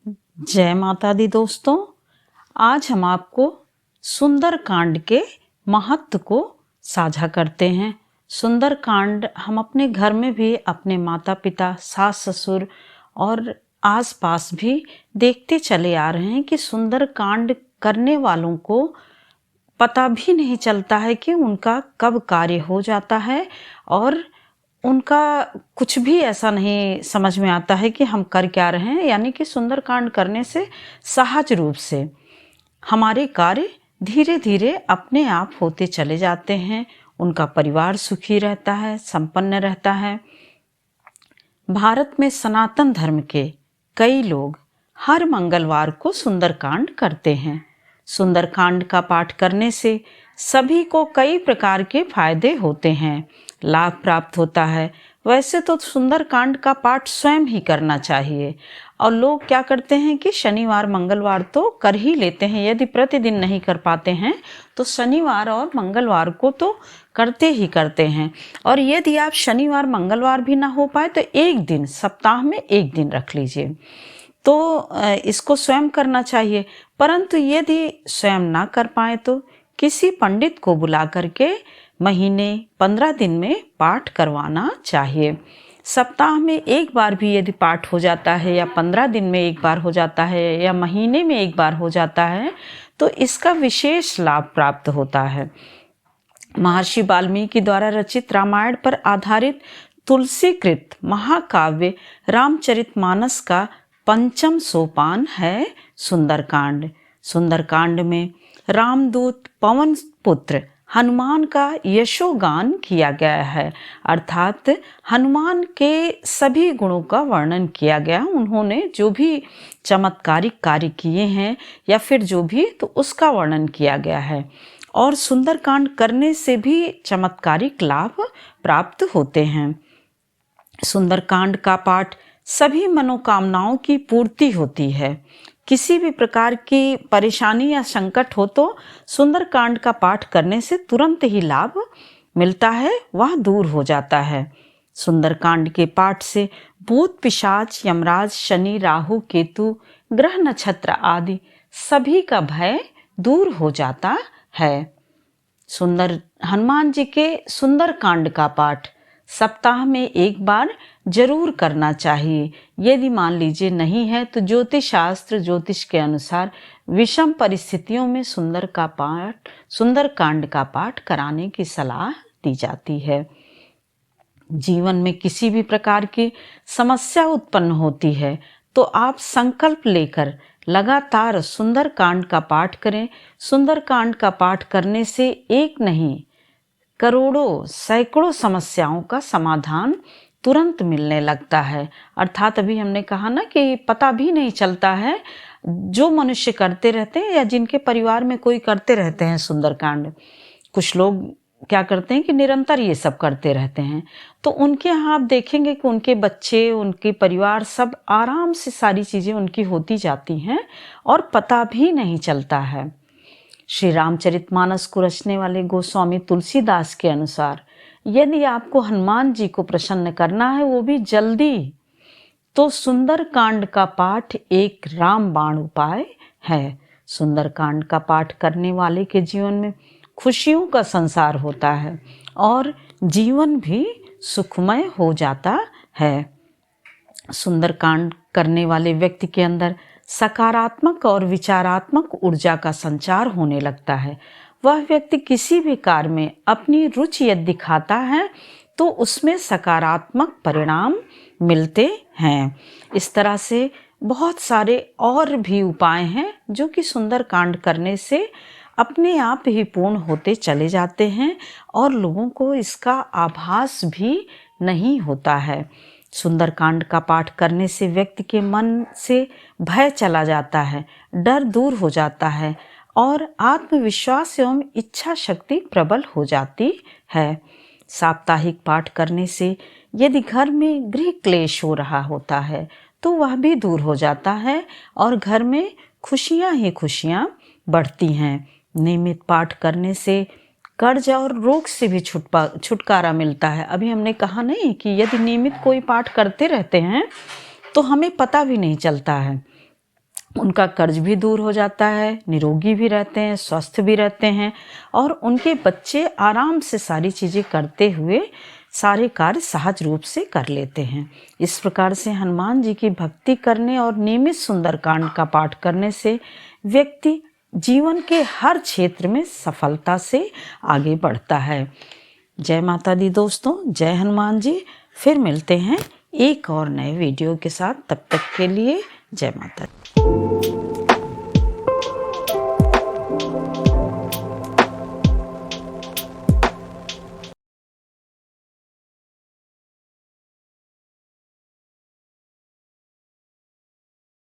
जय माता दी दोस्तों। आज हम आपको सुंदरकांड के महत्व को साझा करते हैं। सुंदरकांड हम अपने घर में भी अपने माता पिता, सास ससुर और आसपास भी देखते चले आ रहे हैं कि सुंदरकांड करने वालों को पता भी नहीं चलता है कि उनका कब कार्य हो जाता है और उनका कुछ भी ऐसा नहीं समझ में आता है कि हम कर क्या रहे हैं। यानी कि सुंदरकांड करने से सहज रूप से हमारे कार्य धीरे धीरे अपने आप होते चले जाते हैं। उनका परिवार सुखी रहता है, संपन्न रहता है। भारत में सनातन धर्म के कई लोग हर मंगलवार को सुंदरकांड करते हैं। सुंदरकांड का पाठ करने से सभी को कई प्रकार के फायदे होते हैं, लाभ प्राप्त होता है। वैसे तो सुंदरकांड का पाठ स्वयं ही करना चाहिए और लोग क्या करते हैं कि शनिवार मंगलवार तो कर ही लेते हैं। यदि प्रतिदिन नहीं कर पाते हैं तो शनिवार और मंगलवार को तो करते ही करते हैं। और यदि आप शनिवार मंगलवार भी ना हो पाए तो एक दिन, सप्ताह में एक दिन रख लीजिए, तो इसको स्वयं करना चाहिए। परंतु यदि स्वयं ना कर पाए तो किसी पंडित को बुला करके महीने 15 दिन में पाठ करवाना चाहिए। सप्ताह में एक बार भी यदि पाठ हो जाता है या 15 दिन में एक बार हो जाता है या महीने में एक बार हो जाता है तो इसका विशेष लाभ प्राप्त होता है। महर्षि वाल्मीकि द्वारा रचित रामायण पर आधारित तुलसीकृत महाकाव्य रामचरितमानस का पंचम सोपान है सुंदरकांड। सुंदरकांड में रामदूत पवन पुत्र हनुमान का यशोगान किया गया है, अर्थात हनुमान के सभी गुणों का वर्णन किया गया। उन्होंने जो भी चमत्कारिक कार्य किए हैं या फिर जो भी, तो उसका वर्णन किया गया है। और सुंदरकांड करने से भी चमत्कारिक लाभ प्राप्त होते हैं। सुंदरकांड का पाठ सभी मनोकामनाओं की पूर्ति होती है। किसी भी प्रकार की परेशानी या संकट हो तो सुंदरकांड का पाठ करने से तुरंत ही लाभ मिलता है, वह दूर हो जाता है। सुंदरकांड के पाठ से भूत पिशाच, यमराज, शनि, राहु, केतु, ग्रह नक्षत्र आदि सभी का भय दूर हो जाता है। हनुमान जी के सुंदरकांड का पाठ सप्ताह में एक बार जरूर करना चाहिए। यदि मान लीजिए नहीं है तो ज्योतिष के अनुसार विषम परिस्थितियों में सुंदरकांड का पाठ कराने की सलाह दी जाती है। जीवन में किसी भी प्रकार की समस्या उत्पन्न होती है तो आप संकल्प लेकर लगातार सुंदरकांड का पाठ करें। सुंदरकांड का पाठ करने से एक नहीं, करोड़ों सैकड़ों समस्याओं का समाधान तुरंत मिलने लगता है। अर्थात अभी हमने कहा ना कि पता भी नहीं चलता है। जो मनुष्य करते रहते हैं या जिनके परिवार में कोई करते रहते हैं सुंदरकांड, कुछ लोग क्या करते हैं कि निरंतर ये सब करते रहते हैं, तो उनके यहाँ आप देखेंगे कि उनके बच्चे, उनके परिवार सब आराम से सारी चीज़ें उनकी होती जाती हैं और पता भी नहीं चलता है। श्री रामचरितमानस को रचने वाले गोस्वामी तुलसीदास के अनुसार यदि आपको हनुमान जी को प्रसन्न करना है, वो भी जल्दी, तो सुंदरकांड का पाठ एक रामबाण उपाय है। सुंदरकांड का पाठ करने वाले के जीवन में खुशियों का संसार होता है और जीवन भी सुखमय हो जाता है। सुंदरकांड करने वाले व्यक्ति के अंदर सकारात्मक और विचारात्मक ऊर्जा का संचार होने लगता है। वह व्यक्ति किसी भी कार्य में अपनी रुचि यदि दिखाता है तो उसमें सकारात्मक परिणाम मिलते हैं। इस तरह से बहुत सारे और भी उपाय हैं जो कि सुंदरकांड करने से अपने आप ही पूर्ण होते चले जाते हैं और लोगों को इसका आभास भी नहीं होता है। सुंदरकांड का पाठ करने से व्यक्ति के मन से भय चला जाता है, डर दूर हो जाता है और आत्मविश्वास एवं इच्छा शक्ति प्रबल हो जाती है। साप्ताहिक पाठ करने से यदि घर में गृह क्लेश हो रहा होता है तो वह भी दूर हो जाता है और घर में खुशियां ही खुशियां बढ़ती हैं। नियमित पाठ करने से कर्ज और रोग से भी छुटकारा मिलता है। अभी हमने कहा नहीं कि यदि नियमित कोई पाठ करते रहते हैं तो हमें पता भी नहीं चलता है उनका कर्ज भी दूर हो जाता है, निरोगी भी रहते हैं, स्वस्थ भी रहते हैं और उनके बच्चे आराम से सारी चीज़ें करते हुए सारे कार्य सहज रूप से कर लेते हैं। इस प्रकार से हनुमान जी की भक्ति करने और नियमित सुंदरकांड का पाठ करने से व्यक्ति जीवन के हर क्षेत्र में सफलता से आगे बढ़ता है। जय माता दी दोस्तों, जय हनुमान जी। फिर मिलते हैं एक और नए वीडियो के साथ, तब तक के लिए जय माता दी।